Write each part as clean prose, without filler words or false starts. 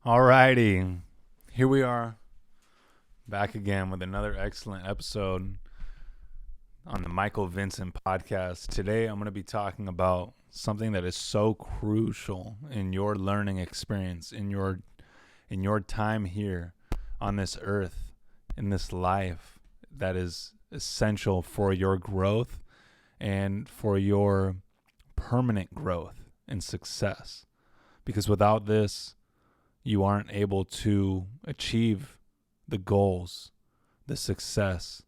Alrighty, here we are back again with another excellent episode on the Michael Vincent Podcast. Today I'm going to be talking about something that is so crucial in your learning experience, in your time here on this earth, in this life, that is essential for your growth and for your permanent growth and success. Because without this, you aren't able to achieve the goals, the success,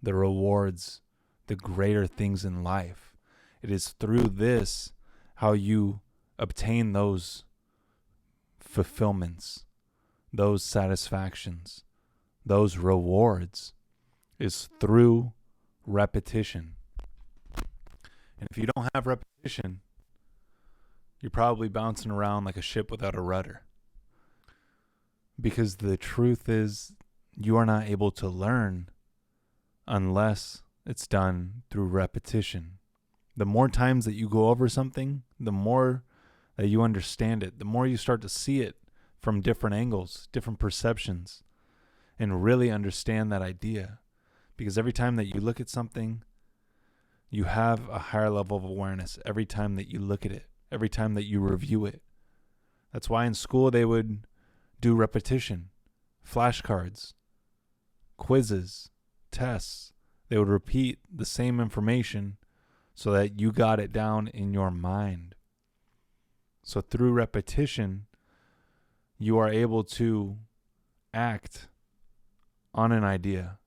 the rewards, the greater things in life. It is through this how you obtain those fulfillments, those satisfactions, those rewards, is through repetition. And if you don't have repetition, you're probably bouncing around like a ship without a rudder. Because the truth is, you are not able to learn unless it's done through repetition. The more times that you go over something, the more that you understand it, the more you start to see it from different angles, different perceptions, and really understand that idea. Because every time that you look at something, you have a higher level of awareness every time that you look at it, every time that you review it. That's why in school they would do repetition, flashcards, quizzes, tests. They would repeat the same information so that you got it down in your mind. So through repetition, you are able to act on an idea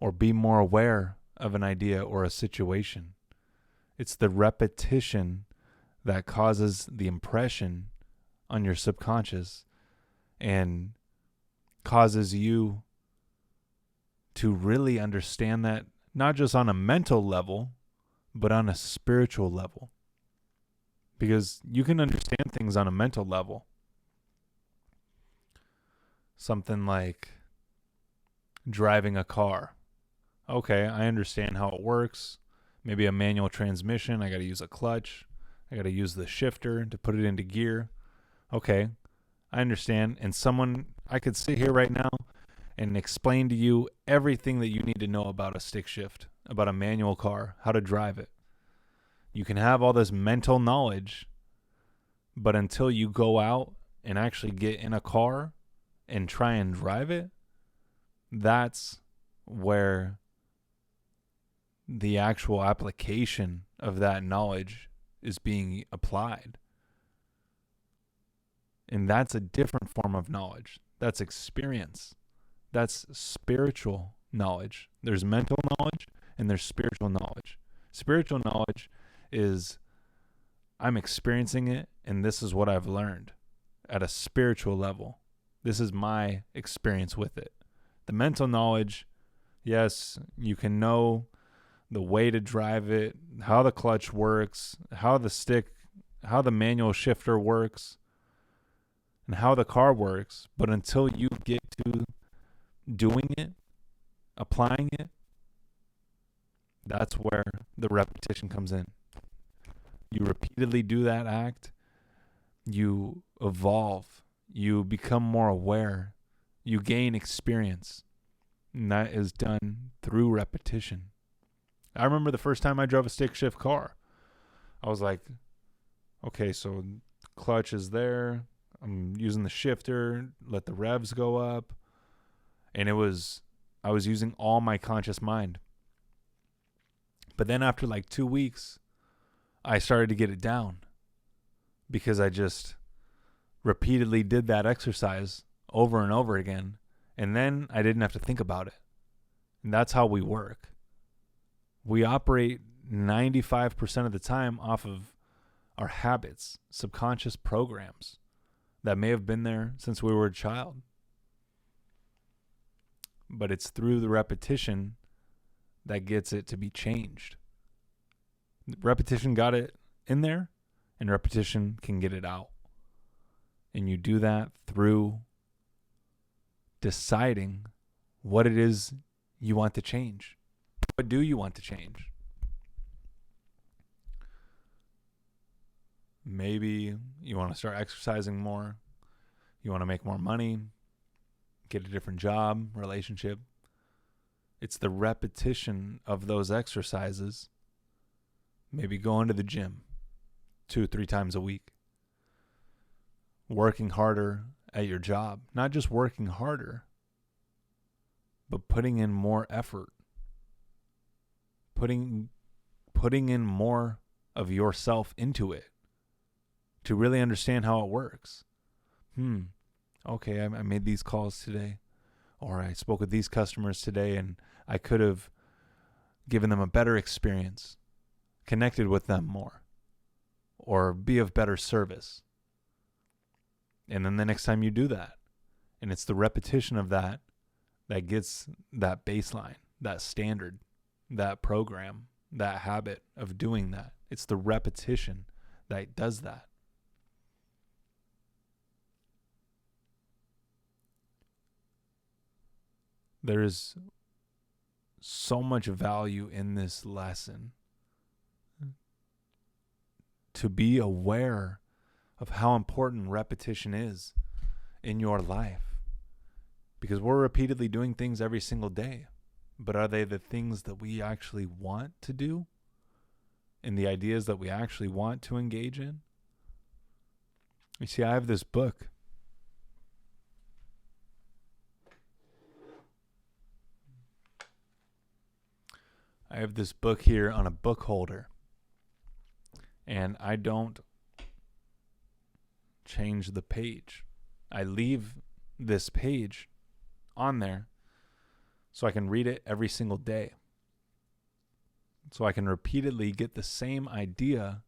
or be more aware of an idea or a situation. It's the repetition that causes the impression on your subconscious and causes you to really understand that, not just on a mental level, but on a spiritual level. Because you can understand things on a mental level. Something like driving a car. Okay, I understand how it works. Maybe a manual transmission, I got to use a clutch. I got to use the shifter to put it into gear. Okay, I understand. And I could sit here right now and explain to you everything that you need to know about a stick shift, about a manual car, how to drive it. You can have all this mental knowledge, but until you go out and actually get in a car and try and drive it, that's where the actual application of that knowledge is being applied. And that's a different form of knowledge. That's experience. That's spiritual knowledge. There's mental knowledge and there's spiritual knowledge. Spiritual knowledge is, I'm experiencing it and this is what I've learned at a spiritual level. This is my experience with it. The mental knowledge, yes, you can know the way to drive it, how the clutch works, how the manual shifter works, and how the car works. But until you get to doing it, applying it, that's where the repetition comes in. You repeatedly do that act, you evolve, you become more aware, you gain experience, and that is done through repetition. I remember the first time I drove a stick shift car. I was like, okay, so clutch is there. I'm using the shifter, let the revs go up. And I was using all my conscious mind. But then after like 2 weeks, I started to get it down because I just repeatedly did that exercise over and over again. And then I didn't have to think about it. And that's how we work. We operate 95% of the time off of our habits, subconscious programs that may have been there since we were a child. But it's through the repetition that gets it to be changed. Repetition got it in there, and repetition can get it out. And you do that through deciding what it is you want to change. What do you want to change? Maybe you want to start exercising more. You want to make more money, get a different job, relationship. It's the repetition of those exercises. Maybe going to the gym 2-3 times a week. Working harder at your job. Not just working harder, but putting in more effort. Putting in more of yourself into it to really understand how it works. Okay, I made these calls today, or I spoke with these customers today, and I could have given them a better experience, connected with them more, or be of better service. And then the next time you do that, and it's the repetition of that that gets that baseline, that standard, that program, that habit of doing that. It's the repetition that does that. There is so much value in this lesson to be aware of how important repetition is in your life. Because we're repeatedly doing things every single day. But are they the things that we actually want to do? And the ideas that we actually want to engage in? You see, I have this book. I have this book here on a book holder. And I don't change the page. I leave this page on there so I can read it every single day. So I can repeatedly get the same idea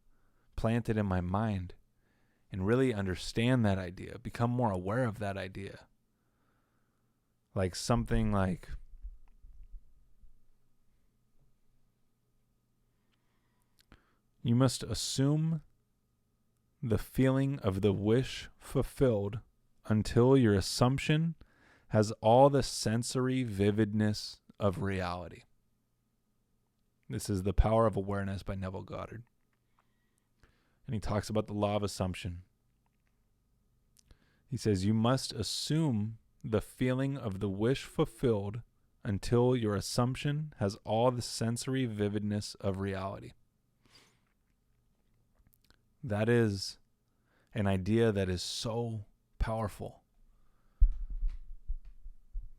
planted in my mind and really understand that idea, become more aware of that idea. Like something like, you must assume the feeling of the wish fulfilled until your assumption has all the sensory vividness of reality. This is The Power of Awareness by Neville Goddard. And he talks about the law of assumption. He says, you must assume the feeling of the wish fulfilled until your assumption has all the sensory vividness of reality. That is an idea that is so powerful.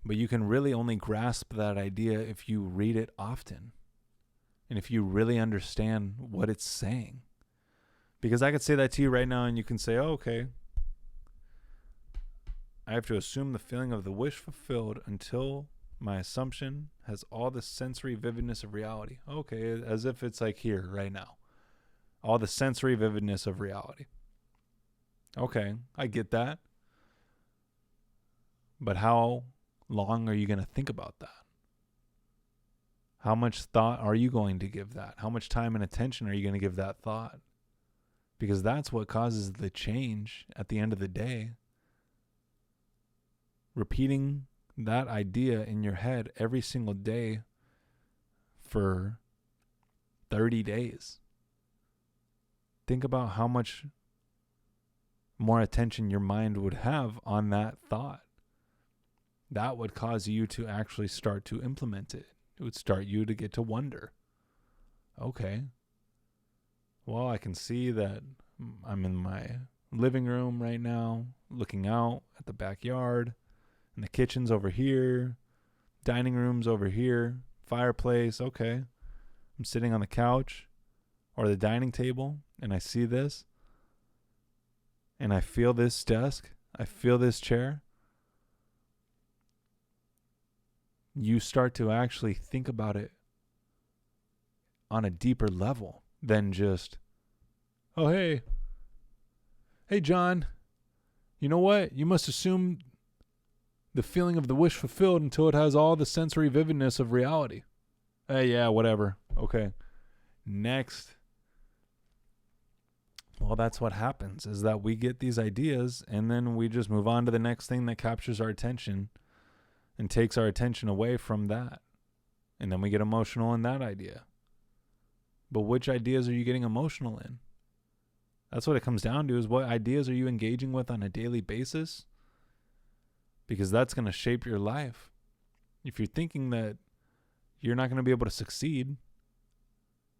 But you can really only grasp that idea if you read it often. And if you really understand what it's saying. Because I could say that to you right now and you can say, oh, okay. I have to assume the feeling of the wish fulfilled until my assumption has all the sensory vividness of reality. Okay, as if it's like here right now. All the sensory vividness of reality. Okay, I get that. But how long are you going to think about that? How much thought are you going to give that? How much time and attention are you going to give that thought? Because that's what causes the change at the end of the day. Repeating that idea in your head every single day for 30 days. Think about how much more attention your mind would have on that thought. That would cause you to actually start to implement it. It would start you to get to wonder. Okay. Well, I can see that I'm in my living room right now, looking out at the backyard, and the kitchen's over here, dining room's over here, fireplace, okay. I'm sitting on the couch or the dining table, and I see this, and I feel this desk, I feel this chair. You start to actually think about it on a deeper level than just, oh, hey, John, you know what? You must assume the feeling of the wish fulfilled until it has all the sensory vividness of reality. Hey, yeah, whatever. Okay. Next. Well, that's what happens, is that we get these ideas and then we just move on to the next thing that captures our attention and takes our attention away from that. And then we get emotional in that idea. But which ideas are you getting emotional in? That's what it comes down to, is what ideas are you engaging with on a daily basis? because that's going to shape your life. If you're thinking that you're not going to be able to succeed,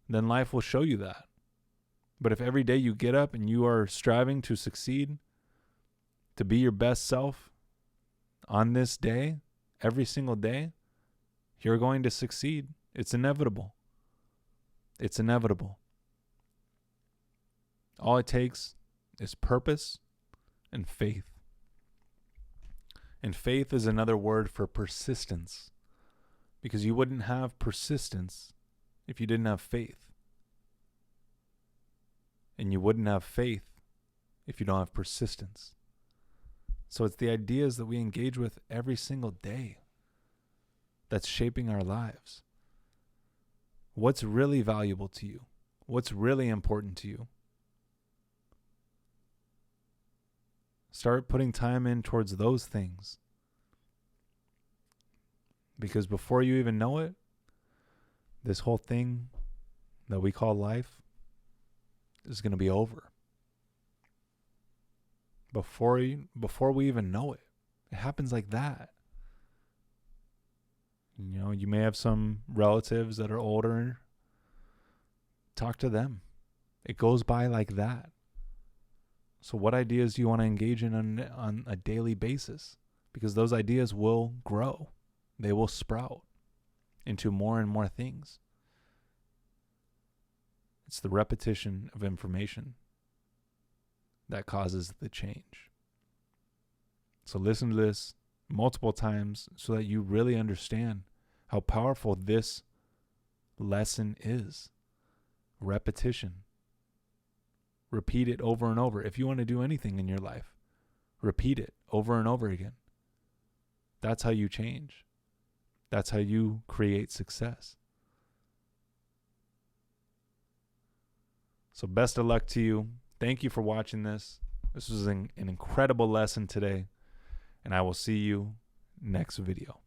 then life will show you that. But if every day you get up and you are striving to succeed, to be your best self on this day, every single day, you're going to succeed. It's inevitable. It's inevitable. All it takes is purpose and faith. And faith is another word for persistence, because you wouldn't have persistence if you didn't have faith. And you wouldn't have faith if you don't have persistence. So it's the ideas that we engage with every single day that's shaping our lives. What's really valuable to you? What's really important to you? Start putting time in towards those things. Because before you even know it, this whole thing that we call life is going to be over. Before we even know it. It happens like that. You know, you may have some relatives that are older. Talk to them. It goes by like that. So what ideas do you want to engage in on a daily basis? Because those ideas will grow. They will sprout into more and more things. It's the repetition of information that causes the change. So listen to this multiple times so that you really understand how powerful this lesson is. Repetition. Repeat it over and over. If you want to do anything in your life, repeat it over and over again. That's how you change. That's how you create success. So best of luck to you. Thank you for watching this. This was an incredible lesson today, and I will see you next video.